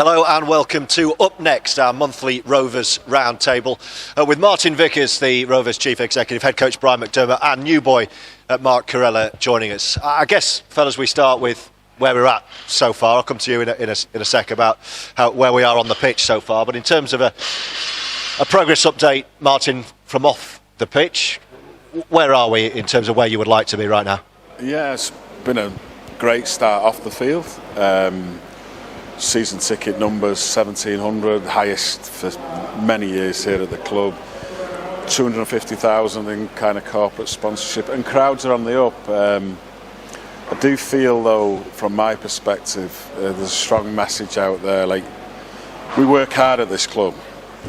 Hello and welcome to Up Next, our monthly Rovers Roundtable, with Martin Vickers, the Rovers Chief Executive, Head Coach Brian McDermott and new boy Mark Kheirallah joining us. I guess, fellas, we start with where we're at so far. I'll come to you in a sec about where we are on the pitch so far, but in terms of a progress update, Martin, from off the pitch, where are we in terms of where you would like to be right now? Yeah, it's been a great start off the field. Season ticket numbers 1,700, highest for many years here at the club. 250,000 in kind of corporate sponsorship, and crowds are on the up. I do feel, though, from my perspective, there's a strong message out there. Like, we work hard at this club,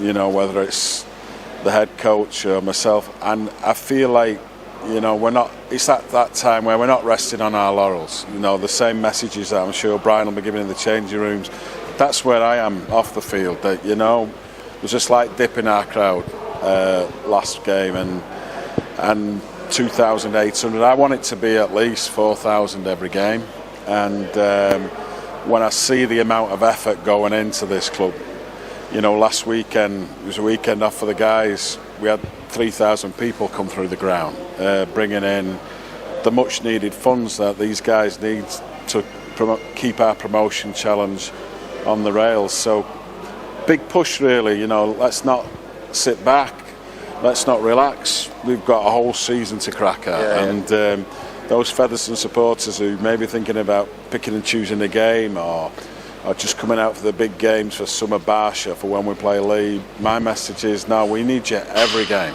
you know, whether it's the head coach or myself, and I feel like, you know, it's at that time where we're not resting on our laurels. You know, the same messages that I'm sure Brian will be giving in the changing rooms. That's where I am off the field. That, you know, it was a slight dip in our crowd last game, and 2,800. I want it to be at least 4,000 every game. And when I see the amount of effort going into this club, you know, last weekend, it was a weekend off for the guys. We had 3,000 people come through the ground, bringing in the much needed funds that these guys need to keep our promotion challenge on the rails. So big push, really. You know, let's not sit back, let's not relax. We've got a whole season to crack at. And those Featherstone supporters who may be thinking about picking and choosing a game or just coming out for the big games for Summer Barsha, for when we play League, my message is, no, we need you every game.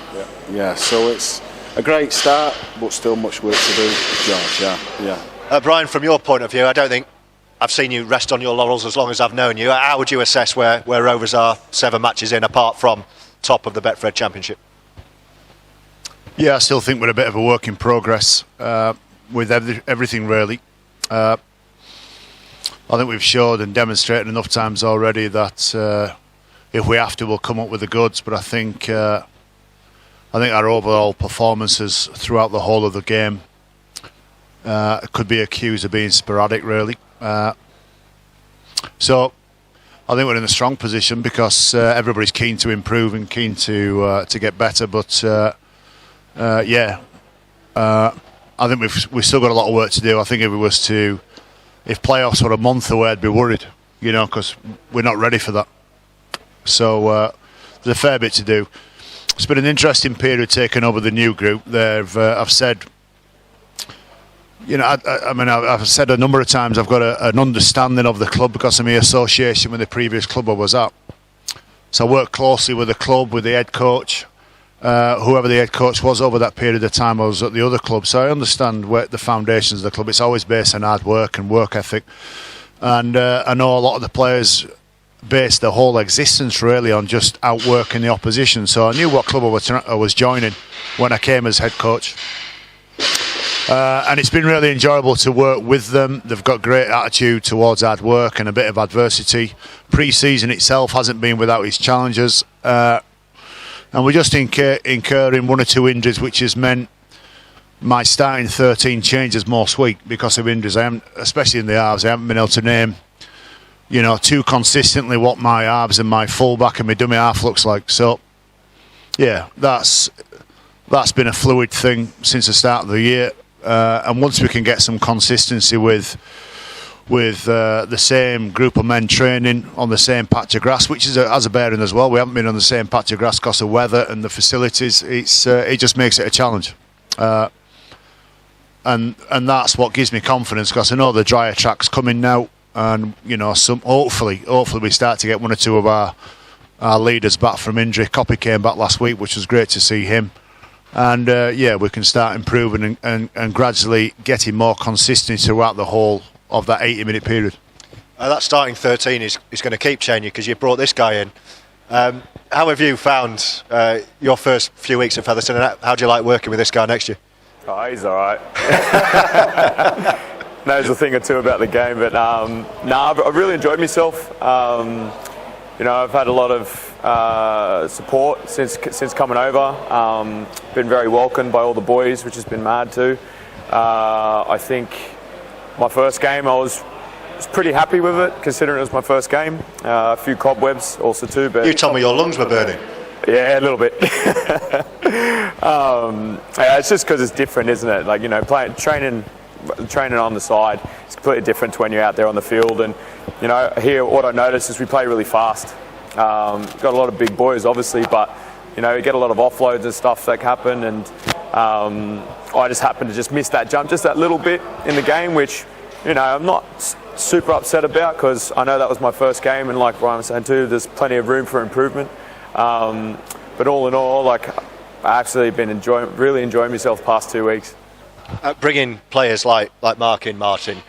So it's a great start, but still much work to do, George. Brian, from your point of view, I don't think I've seen you rest on your laurels as long as I've known you. How would you assess where Rovers are 7 matches in, apart from top of the Betfred Championship? Yeah, I still think we're a bit of a work in progress with everything, really. I think we've showed and demonstrated enough times already that if we have to, we'll come up with the goods. But I think our overall performances throughout the whole of the game could be accused of being sporadic, really. So I think we're in a strong position because everybody's keen to improve and keen to get better. But I think we've still got a lot of work to do. I think if playoffs were a month away, I'd be worried, you know, because we're not ready for that. So there's a fair bit to do. It's been an interesting period taking over the new group. I've said, you know, I've said a number of times I've got an understanding of the club because of my association with the previous club I was at. So I worked closely with the club, with the head coach, whoever the head coach was over that period of time I was at the other club. So I understand where the foundations of the club. It's always based on hard work and work ethic. And I know a lot of the players based their whole existence really on just outworking the opposition. So I knew what club I was joining when I came as head coach. And it's been really enjoyable to work with them. They've got great attitude towards hard work and a bit of adversity. Pre-season itself hasn't been without its challenges. And we're just incurring 1 or 2 injuries, which has meant my starting 13 changes most week because of injuries. Especially in the halves, I haven't been able to name, you know, too consistently what my halves and my fullback and my dummy half looks like. So, yeah, that's been a fluid thing since the start of the year. And once we can get some consistency with the same group of men training on the same patch of grass, which has a bearing as well. We haven't been on the same patch of grass because of weather and the facilities. It just makes it a challenge, and that's what gives me confidence because I know the drier track's coming now, and you know, hopefully we start to get 1 or 2 of our leaders back from injury. Copy came back last week, which was great to see him. And we can start improving and gradually getting more consistency throughout the whole of that 80-minute period. That starting 13 is going to keep changing because you brought this guy in. How have you found your first few weeks at Featherstone, and how do you like working with this guy next to you? Oh, he's all right. Knows a thing or two about the game, but I've really enjoyed myself. You know, I've had a lot of support since coming over. Been very welcomed by all the boys, which has been mad too. I think my first game I was was pretty happy with it, considering it was my first game. A few cobwebs also too. But You told me your lungs were burning. yeah, a little bit. Yeah, it's just because it's different, isn't it? Like, you know, training on the side is completely different to when you're out there on the field. And, you know, here what I noticed is we play really fast. Got a lot of big boys, obviously, but, you know, you get a lot of offloads and stuff that happen. And I just happened to just miss that jump just that little bit in the game, which, you know, I'm not super upset about, because I know that was my first game, and like Brian was saying too, there's plenty of room for improvement. But all in all, like, I've actually been really enjoying myself the past 2 weeks. Bringing players like Mark in, Martin,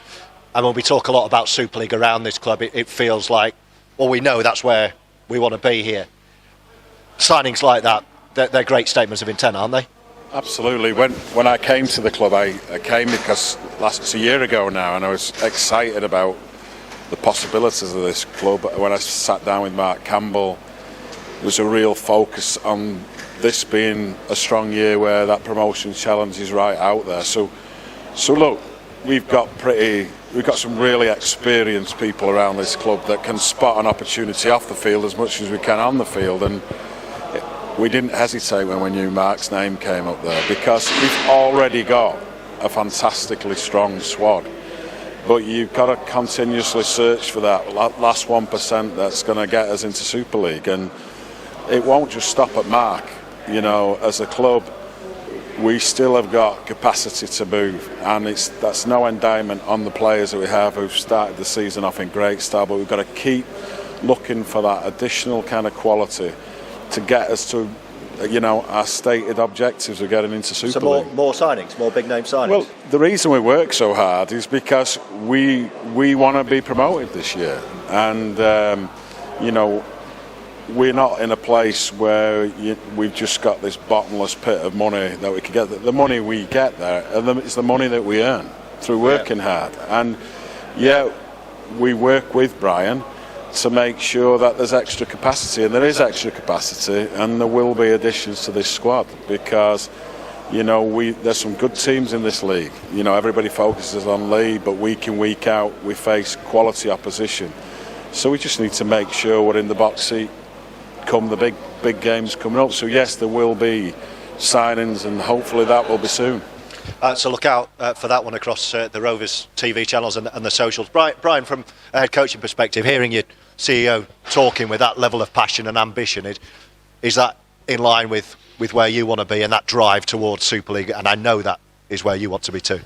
and when we talk a lot about Super League around this club, it feels like, well, we know that's where we want to be here. Signings like that, they're great statements of intent, aren't they? Absolutely. When I came to the club, I came because it's a year ago now, and I was excited about the possibilities of this club. When I sat down with Mark Campbell, there was a real focus on this being a strong year where that promotion challenge is right out there. So look, we've got some really experienced people around this club that can spot an opportunity off the field as much as we can on the field, and we didn't hesitate when we knew Mark's name came up there, because we've already got a fantastically strong squad. But you've got to continuously search for that last 1% that's going to get us into Super League, and it won't just stop at Mark. You know, as a club, we still have got capacity to move, and that's no indictment on the players that we have who've started the season off in great style, but we've got to keep looking for that additional kind of quality to get us to, you know, our stated objectives of getting into Super League. So more signings, more big name signings. Well, the reason we work so hard is because we want to be promoted this year, and you know, we're not in a place where we've just got this bottomless pit of money that we can get. The money we get there, and it's the money that we earn through working hard. And yeah, we work with Brian to make sure that there's extra capacity, and there is extra capacity, and there will be additions to this squad, because, you know, there's some good teams in this league. You know, everybody focuses on league, but week in, week out, we face quality opposition. So we just need to make sure we're in the box seat come the big games coming up. So yes, there will be signings, and hopefully that will be soon. So look out for that one across the Rovers TV channels and the socials. Brian, from a head coaching perspective, hearing your CEO talking with that level of passion and ambition, is that in line with where you want to be and that drive towards Super League? And I know that is where you want to be too.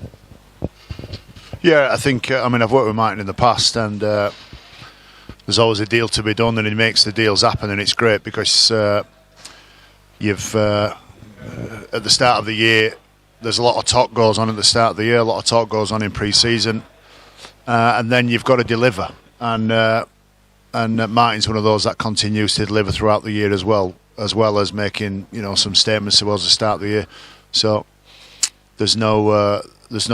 Yeah, I think, I mean, I've worked with Martin in the past, and there's always a deal to be done, and he makes the deals happen, and it's great because you've at the start of the year, there's a lot of talk goes on at the start of the year, a lot of talk goes on in pre-season, and then you've got to deliver, and Martin's one of those that continues to deliver throughout the year as well as making, you know, some statements towards the start of the year. So there's no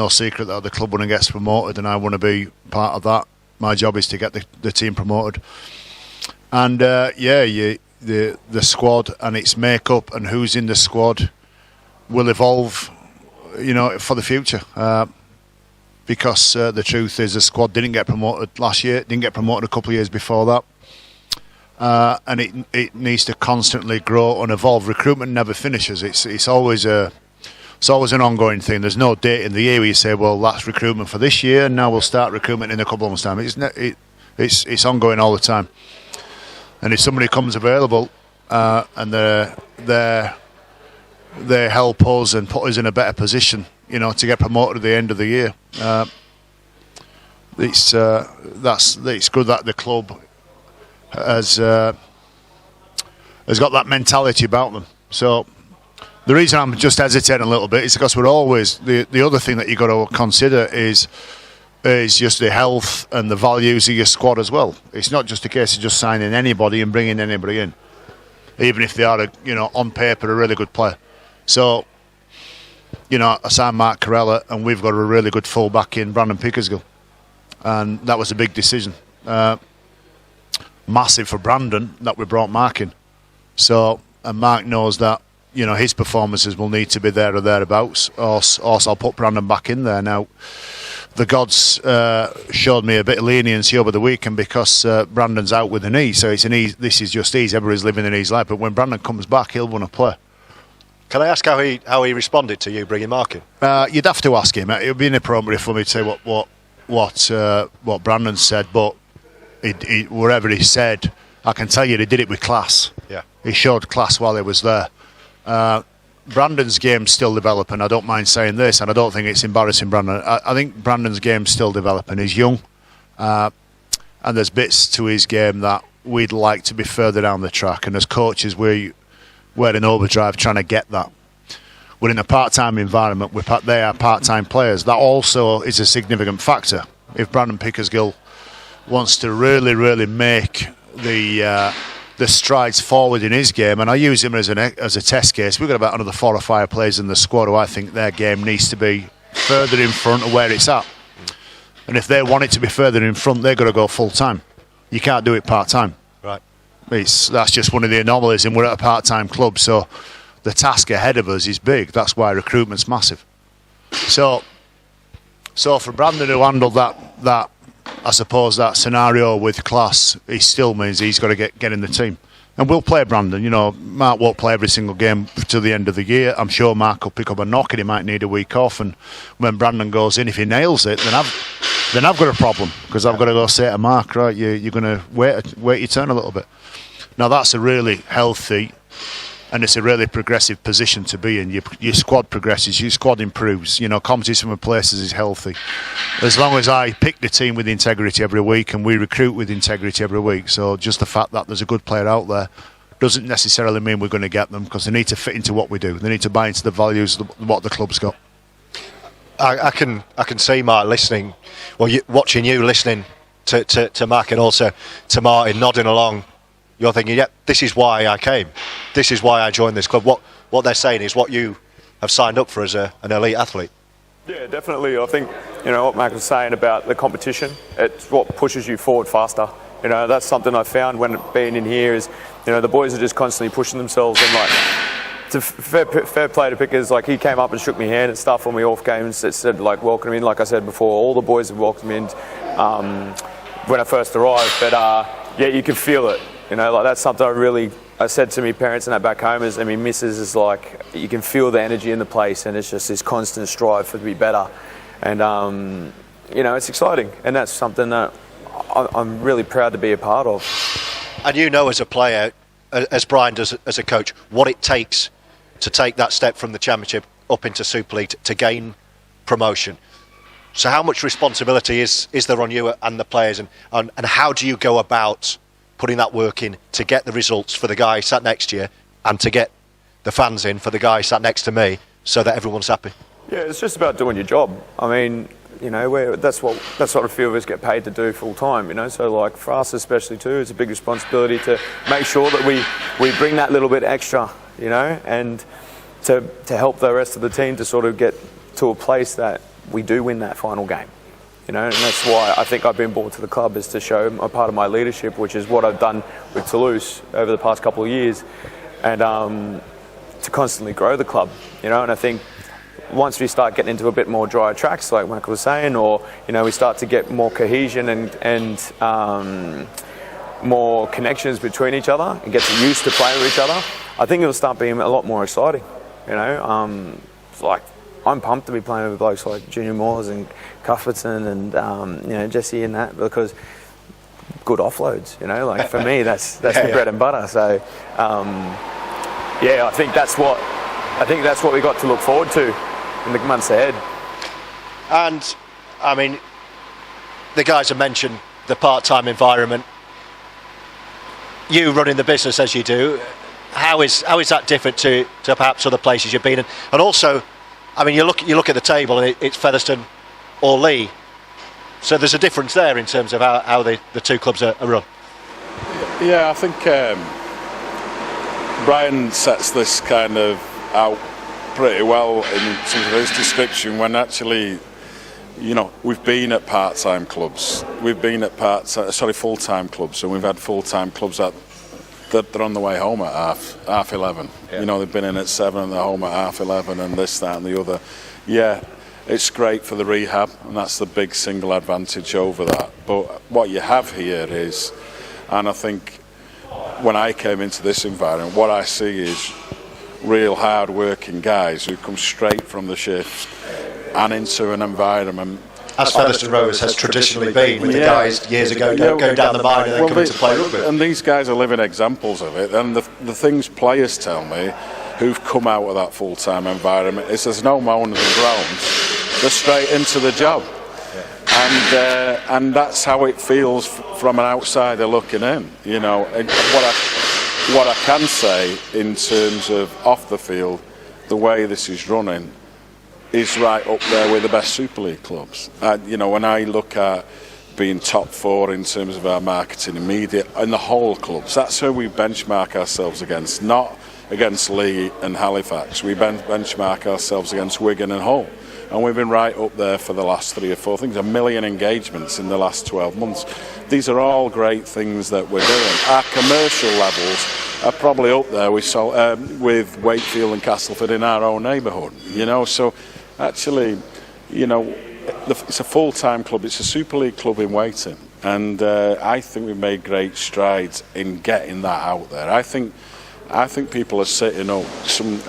secret that the club, when it gets promoted, and I want to be part of that. My job is to get the team promoted, and the squad and its makeup and who's in the squad will evolve, you know, for the future. Because the truth is, the squad didn't get promoted last year, didn't get promoted a couple of years before that, and it needs to constantly grow and evolve. Recruitment never finishes. It's always an ongoing thing. There's no date in the year where you say, well, that's recruitment for this year, and now we'll start recruitment in a couple of months' time. It's ongoing all the time. And if somebody comes available and they help us and put us in a better position, you know, to get promoted at the end of the year, it's good that the club has got that mentality about them. So the reason I'm just hesitating a little bit is because we're always the other thing that you've got to consider is just the health and the values of your squad as well. It's not just a case of just signing anybody and bringing anybody in, even if they are, on paper, a really good player. So, I signed Mark Kheirallah, and we've got a really good full-back in Brandon Pickersgill, and that was a big decision. Massive for Brandon that we brought Mark in. So, and Mark knows that, his performances will need to be there or thereabouts, or I'll put Brandon back in there. Now, the gods showed me a bit of leniency over the weekend because Brandon's out with a knee, so it's an ease. This is just ease. Everybody's living an ease life, but when Brandon comes back, he'll want to play. Can I ask how he responded to you bringing Mark in? You'd have to ask him. It would be inappropriate for me to say what Brandon said, but whatever he said, I can tell you he did it with class. Yeah, he showed class while he was there. Brandon's game's still developing. I don't mind saying this, and I don't think it's embarrassing Brandon. I think Brandon's game's still developing. He's young, and there's bits to his game that we'd like to be further down the track. And as coaches, we're in overdrive trying to get that. We're in a part-time environment. They are part-time players. That also is a significant factor. If Brandon Pickersgill wants to really, really make the strides forward in his game, and I use him as a test case. We've got about another 4 or 5 players in the squad who I think their game needs to be further in front of where it's at. And if they want it to be further in front, they've got to go full-time. You can't do it part-time. Right. That's just one of the anomalies, and we're at a part-time club, so the task ahead of us is big. That's why recruitment's massive. So for Brandon to handle that I suppose that scenario with class, it still means he's got to get in the team. And we'll play Brandon. You know, Mark won't play every single game to the end of the year. I'm sure Mark will pick up a knock and he might need a week off. And when Brandon goes in, if he nails it, then I've got a problem, because I've got to go say to Mark, right, you're going to wait your turn a little bit. Now that's a really healthy and it's a really progressive position to be in. Your squad progresses, your squad improves. You know, competition with places is healthy. As long as I pick the team with integrity every week and we recruit with integrity every week. So just the fact that there's a good player out there doesn't necessarily mean we're going to get them, because they need to fit into what we do. They need to buy into the values of what the club's got. I can see Mark listening, watching you listening to Mark and also to Martin nodding along. You're thinking, yep, this is why I came. This is why I joined this club. What they're saying is what you have signed up for as an elite athlete. Yeah, definitely. I think, what Mark was saying about the competition, it's what pushes you forward faster. That's something I found when being in here is, the boys are just constantly pushing themselves, and it's a fair play to Pickers. Like, he came up and shook my hand and stuff when we off games. It said, welcome in. Like I said before, all the boys have welcomed in when I first arrived. But yeah, you can feel it. That's something I said to my parents and that back home is, missus is like, you can feel the energy in the place, and it's just this constant strive for to be better. And, it's exciting. And that's something that I'm really proud to be a part of. And as a player, as Brian does as a coach, what it takes to take that step from the Championship up into Super League to gain promotion. So how much responsibility is there on you and the players, and how do you go about putting that work in to get the results for the guy sat next to you and to get the fans in for the guy sat next to me so that everyone's happy? Yeah, it's just about doing your job. That's what a few of us get paid to do full time, So for us especially too, it's a big responsibility to make sure that we bring that little bit extra, and to help the rest of the team to sort of get to a place that we do win that final game. And that's why I think I've been brought to the club, is to show a part of my leadership, which is what I've done with Toulouse over the past couple of years, and to constantly grow the club, And I think once we start getting into a bit more drier tracks, like Michael was saying, or we start to get more cohesion and more connections between each other and get used to playing with each other, I think it'll start being a lot more exciting. I'm pumped to be playing with blokes like Junior Moores and Cuthbertson and Jesse and that, because good offloads. For me, that's the bread and butter. So I think that's what we got to look forward to in the months ahead. And the guys have mentioned the part-time environment. You running the business as you do, how is that different to perhaps other places you've been in? And also, you look at the table and it's Featherstone or Lee, so there's a difference there in terms of how the two clubs are run. Yeah, I think Brian sets this kind of out pretty well in some of his description, when actually, we've been at part-time clubs, we've been at full-time clubs, and we've had full-time clubs that they're on the way home at half 11. Yeah. They've been in at 7 and they're home at half 11, and this, that and the other. Yeah, It's great for the rehab, and that's the big single advantage over that. But what you have here is, and I think when I came into this environment, what I see is real hard-working guys who come straight from the shift and into an environment. As Featherstone Rovers has traditionally been, with the guys years ago going down the mine and then coming to play rugby. And these guys are living examples of it. And the things players tell me who've come out of that full-time environment is there's no moans and groans. They're straight into the job. And that's how it feels from an outsider looking in. You know, and what I can say in terms of off the field, the way this is running is right up there with the best Super League clubs. You know, when I look at being top 4 in terms of our marketing and media and the whole clubs, that's who we benchmark ourselves against, not against Lee and Halifax. We benchmark ourselves against Wigan and Hull. And we've been right up there for the last 3 or 4 things. 1 million engagements in the last 12 months. These are all great things that we're doing. Our commercial levels are probably up there with Wakefield and Castleford in our own neighbourhood. You know, so actually, you know, it's a full-time club. It's a Super League club in waiting. And I think we've made great strides in getting that out there. I think people are sitting up.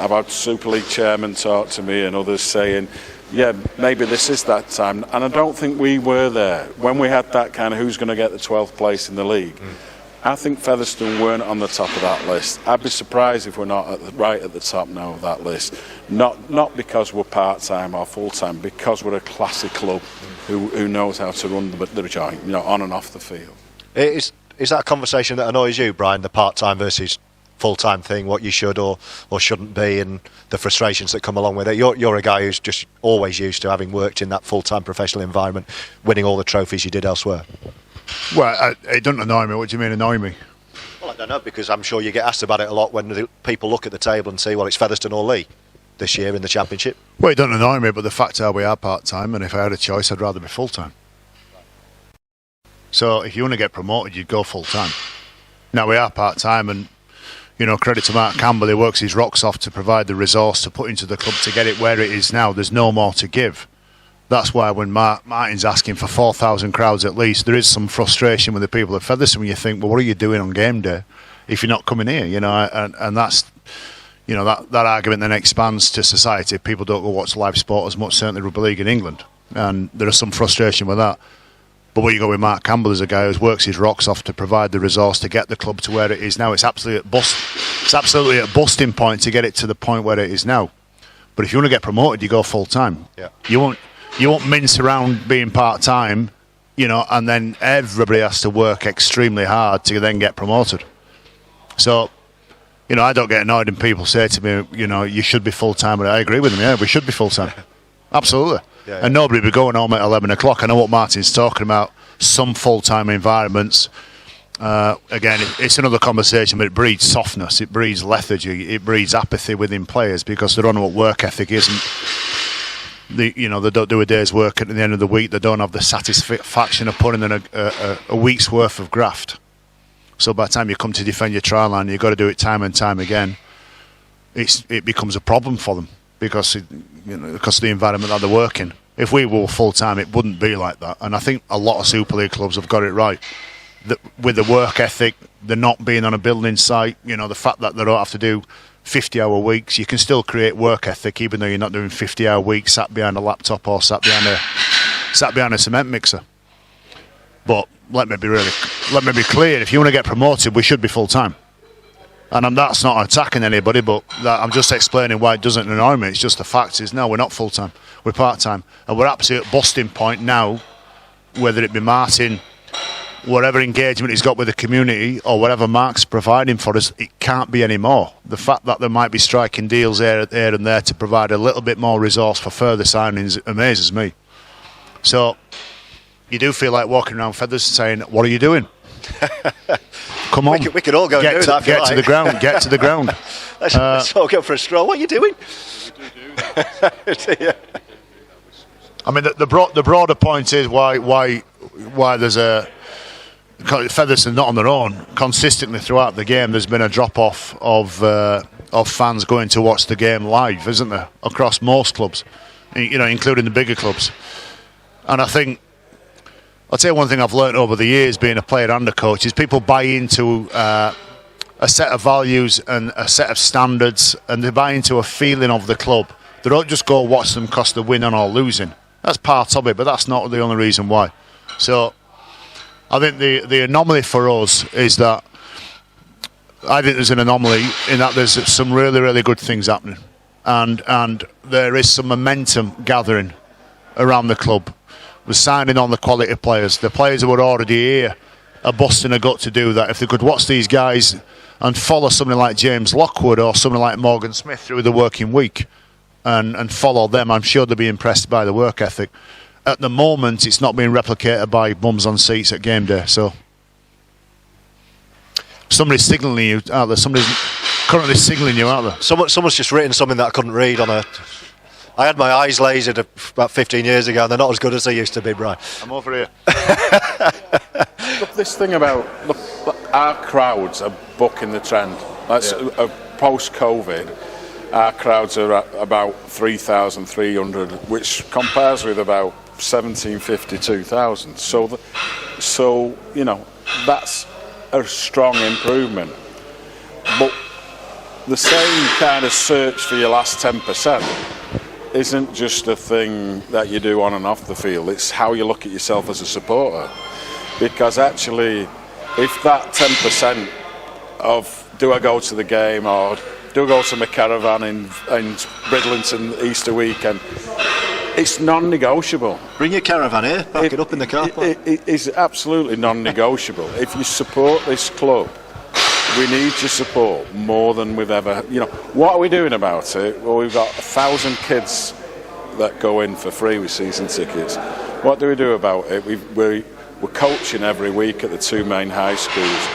I've had Super League chairmen talk to me and others saying, yeah, maybe this is that time. And I don't think we were there. When we had that kind of who's going to get the 12th place in the league, I think Featherstone weren't on the top of that list. I'd be surprised if we're not right at the top now of that list. Not because we're part-time or full-time, because we're a classy club who knows how to run the joint, you know, on and off the field. Is that a conversation that annoys you, Brian, the part-time versus full-time thing, what you should or shouldn't be, and the frustrations that come along with it? You're a guy who's just always used to having worked in that full-time professional environment, winning all the trophies you did elsewhere. Well, it doesn't annoy me. What do you mean annoy me? Well, I don't know, because I'm sure you get asked about it a lot when the people look at the table and say, well, it's Featherstone or Lee this year in the Championship. Well, it doesn't annoy me, but the fact are we are part-time, and if I had a choice, I'd rather be full-time. So if you want to get promoted, you'd go full-time. Now, we are part-time, and you know, credit to Mark Campbell, he works his rocks off to provide the resource to put into the club to get it where it is now. There's no more to give. That's why when Martin's asking for 4,000 crowds at least, there is some frustration with the people at Featherstone when you think, well, what are you doing on game day if you're not coming here? You know, and that's, you know, that argument then expands to society. People don't go watch live sport as much, certainly rugby league in England, and there is some frustration with that. But where you go with Mark Campbell as a guy who works his rocks off to provide the resource to get the club to where it is now. It's absolutely at busting point to get it to the point where it is now. But if you want to get promoted, you go full time. Yeah. You won't mince around being part time, you know, and then everybody has to work extremely hard to then get promoted. So, you know, I don't get annoyed when people say to me, you know, you should be full time. But I agree with them. Yeah, we should be full time. Absolutely. Yeah. And nobody will be going home at 11 o'clock. I know what Martin's talking about, some full-time environments. Again, it's another conversation, but it breeds softness, it breeds lethargy, it breeds apathy within players because they don't know what work ethic is. And they don't do a day's work at the end of the week. They don't have the satisfaction of putting in a week's worth of graft. So by the time you come to defend your trial line, you've got to do it time and time again. It becomes a problem for them. Because of the environment that they're working. If we were full-time, it wouldn't be like that. And I think a lot of Super League clubs have got it right. With the work ethic, they're not being on a building site, you know, the fact that they don't have to do 50-hour weeks, you can still create work ethic even though you're not doing 50-hour weeks sat behind a laptop or sat behind a cement mixer. But let me be clear, if you want to get promoted, we should be full-time. And that's not attacking anybody, but I'm just explaining why it doesn't annoy me. It's just the fact is, no, we're not full-time. We're part-time. And we're absolutely at busting point now, whether it be Martin, whatever engagement he's got with the community, or whatever Mark's providing for us, it can't be any more. The fact that there might be striking deals here and there to provide a little bit more resource for further signings amazes me. So, you do feel like walking around Feathers saying, what are you doing? Come on. We could all go and do that. Get to the ground. Get to the ground. Let's all go for a stroll. What are you doing? I mean, the broader point is why there's a Featherstone not on their own. Consistently throughout the game, there's been a drop off of fans going to watch the game live, isn't there? Across most clubs, including the bigger clubs. And I think, I'll tell you one thing I've learned over the years being a player and a coach is people buy into a set of values and a set of standards, and they buy into a feeling of the club. They don't just go watch them cost the winning or losing. That's part of it, but that's not the only reason why. So I think the anomaly for us is that I think there's an anomaly in that there's some really, really good things happening, and there is some momentum gathering around the club. We're signing on the quality players. The players who are already here are busting a gut to do that. If they could watch these guys and follow somebody like James Lockwood or somebody like Morgan Smith through the working week and follow them, I'm sure they'll be impressed by the work ethic. At the moment, it's not being replicated by bums on seats at game day. So somebody's signalling you out there. Somebody's currently signalling you out there. Someone's just written something that I couldn't read on a... I had my eyes lasered about 15 years ago, and they're not as good as they used to be, Brian. I'm over here. Look, this thing about our crowds are bucking the trend. That's post-COVID. Our crowds are at about 3,300, which compares with about 1,752,000. So that's a strong improvement. But the same kind of search for your last 10% isn't just a thing that you do on and off the field. It's how you look at yourself as a supporter. Because actually, if that 10% of do I go to the game or do I go to my caravan in Bridlington Easter weekend, it's non-negotiable. Bring your caravan here, park it up in the car park. It is absolutely non-negotiable. If you support this club, we need your support more than we've ever. What are we doing about it? Well, we've got 1,000 kids that go in for free with season tickets. What do we do about it? We're coaching every week at the two main high schools.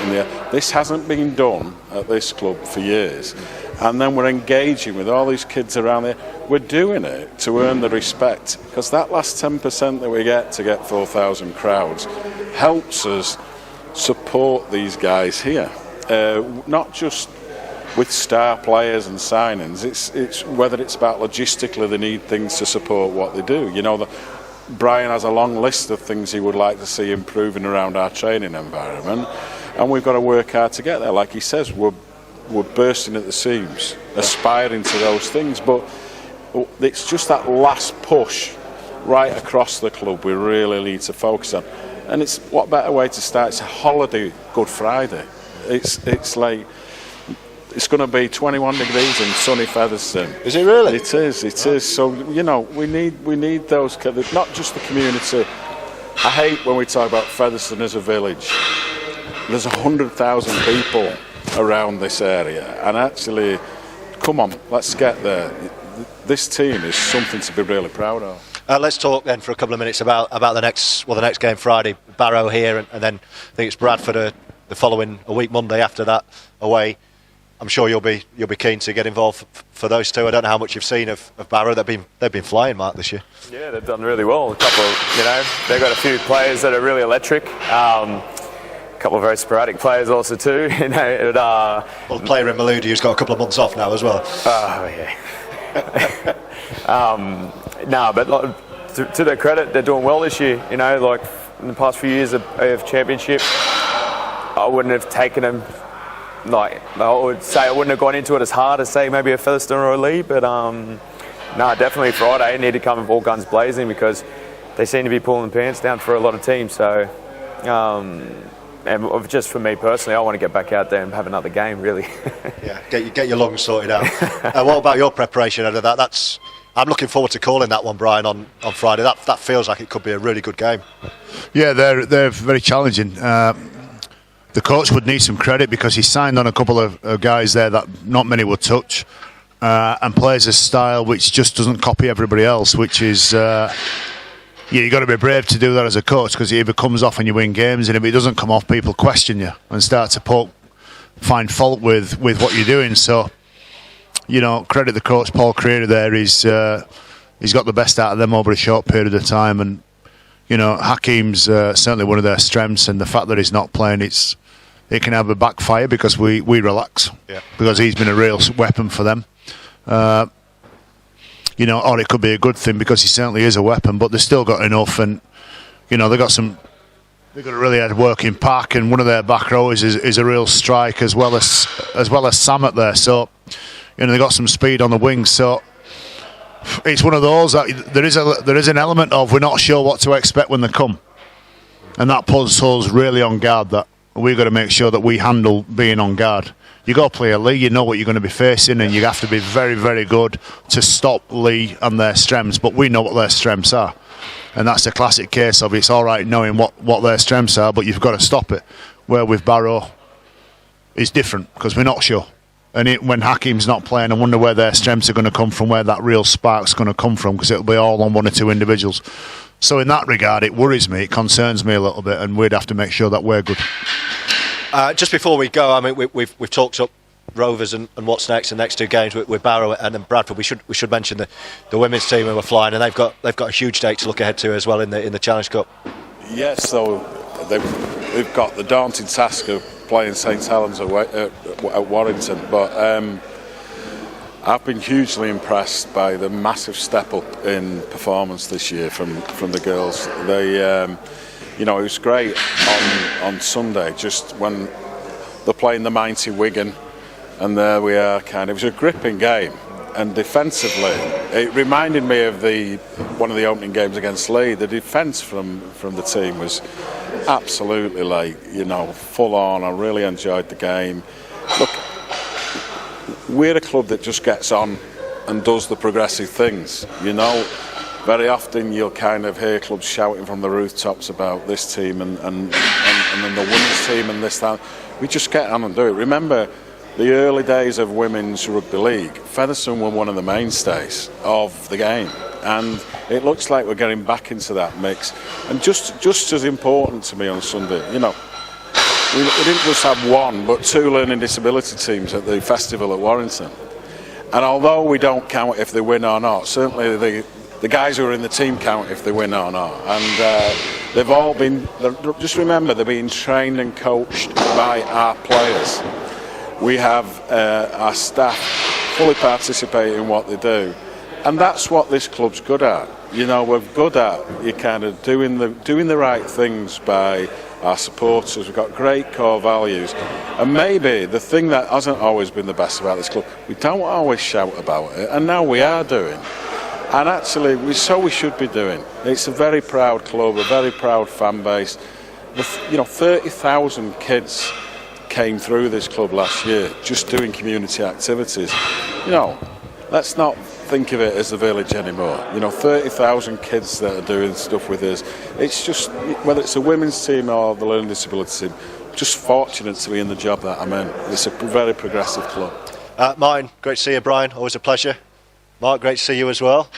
This hasn't been done at this club for years. And then we're engaging with all these kids around there. We're doing it to earn the respect, because that last 10% that we get to get 4,000 crowds helps us support these guys here. Not just with star players and signings. It's whether it's about logistically they need things to support what they do. Brian has a long list of things he would like to see improving around our training environment, and we've got to work hard to get there. Like he says, we're bursting at the seams, aspiring to those things, but it's just that last push right across the club we really need to focus on. And it's what better way to start? It's a holiday Good Friday. It's like it's going to be 21 degrees in sunny Featherstone. Is it really? It is. So we need those, not just the community. I hate when we talk about Featherstone as a village. There's 100,000 people around this area, and actually, come on, let's get there. This team is something to be really proud of. Let's talk then for a couple of minutes about the next game Friday. Barrow here, and then I think it's Bradford the following a week Monday after that away. I'm sure you'll be keen to get involved for those two. I don't know how much you've seen of Barrow. They've been flying, Mark, this year. Yeah, they've done really well. They've got a few players that are really electric. A couple of very sporadic players also too. Well, the player in Maludi who's got a couple of months off now as well. Oh yeah. But to their credit, they're doing well this year. In the past few years of championship, I wouldn't have taken them. I would say I wouldn't have gone into it as hard as say maybe a Featherstone or a Lee, but definitely Friday need to come with all guns blazing, because they seem to be pulling the pants down for a lot of teams. So, and just for me personally, I want to get back out there and have another game. Really. Yeah, get your lungs sorted out. What about your preparation out of that? I'm looking forward to calling that one, Brian, on Friday. That feels like it could be a really good game. Yeah, they're very challenging. The coach would need some credit because he signed on a couple of guys there that not many would touch, and plays a style which just doesn't copy everybody else, which is you've got to be brave to do that as a coach, because it either comes off and you win games, and if it doesn't come off, people question you and start to find fault with what you're doing. So, credit the coach, Paul Kheirallah there. He's got the best out of them over a short period of time, and Hakeem's certainly one of their strengths, and the fact that he's not playing, it can have a backfire because we relax, because he's been a real weapon for them. or it could be a good thing because he certainly is a weapon. But they've still got enough, and they've got a really hard working pack, and one of their back rowers is a real strike as well as Sam up there. So they've got some speed on the wings. So it's one of those that there is an element of we're not sure what to expect when they come, and that puts us really on guard. That we've got to make sure that we handle being on guard. You go play a Lee, you know what you're going to be facing, and you have to be very, very good to stop Lee and their strengths. But we know what their strengths are, and that's a classic case of it's all right knowing what their strengths are, but you've got to stop it. Where with Barrow, it's different because we're not sure. And when Hakim's not playing, I wonder where their strengths are going to come from, where that real spark's going to come from, because it'll be all on one or two individuals. So in that regard, it worries me, it concerns me a little bit, and we'd have to make sure that we're good. Just before we go, I mean, we've talked up Rovers and what's next, the next two games with Barrow and then Bradford. We should mention the women's team who are flying, and they've got a huge date to look ahead to as well in the Challenge Cup. Yes, so they've got the daunting task of playing St Helens at Warrington, but I've been hugely impressed by the massive step up in performance this year from the girls. They, it was great on Sunday, just when they're playing the mighty Wigan, and there we are. It was a gripping game, and defensively, it reminded me of one of the opening games against Lee. The defence from the team was absolutely full on. I really enjoyed the game. Look, we're a club that just gets on and does the progressive things. Very often you'll hear clubs shouting from the rooftops about this team and then the women's team and this, that. We just get on and do it. Remember the early days of women's rugby league, Featherstone were one of the mainstays of the game, and it looks like we're getting back into that mix. And just as important to me on Sunday, we didn't just have one but two learning disability teams at the festival at Warrington. And although we don't count if they win or not, certainly the guys who are in the team count if they win or not. And they've all been, just remember, they're being trained and coached by our players. We have our staff fully participate in what they do, and that's what this club's good at. We're good at doing the right things by our supporters. We've got great core values, and maybe the thing that hasn't always been the best about this club, we don't always shout about it, and now we are doing. And actually, we should be doing. It's a very proud club, a very proud fan base. 30,000 kids came through this club last year just doing community activities. Let's not think of it as the village anymore. 30,000 kids that are doing stuff with us. It's just, whether it's a women's team or the learning disability team, just fortunate to be in the job that I'm in. It's a very progressive club. Martin, great to see you. Brian, always a pleasure. Mark, great to see you as well.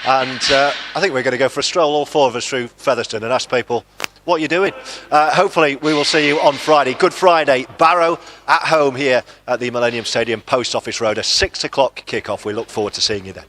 And I think we're going to go for a stroll, all four of us, through Featherstone and ask people what you're doing. Hopefully we will see you on Friday. Good Friday, Barrow at home here at the Millennium Stadium, Post Office Road, a 6 o'clock kick-off. We look forward to seeing you then.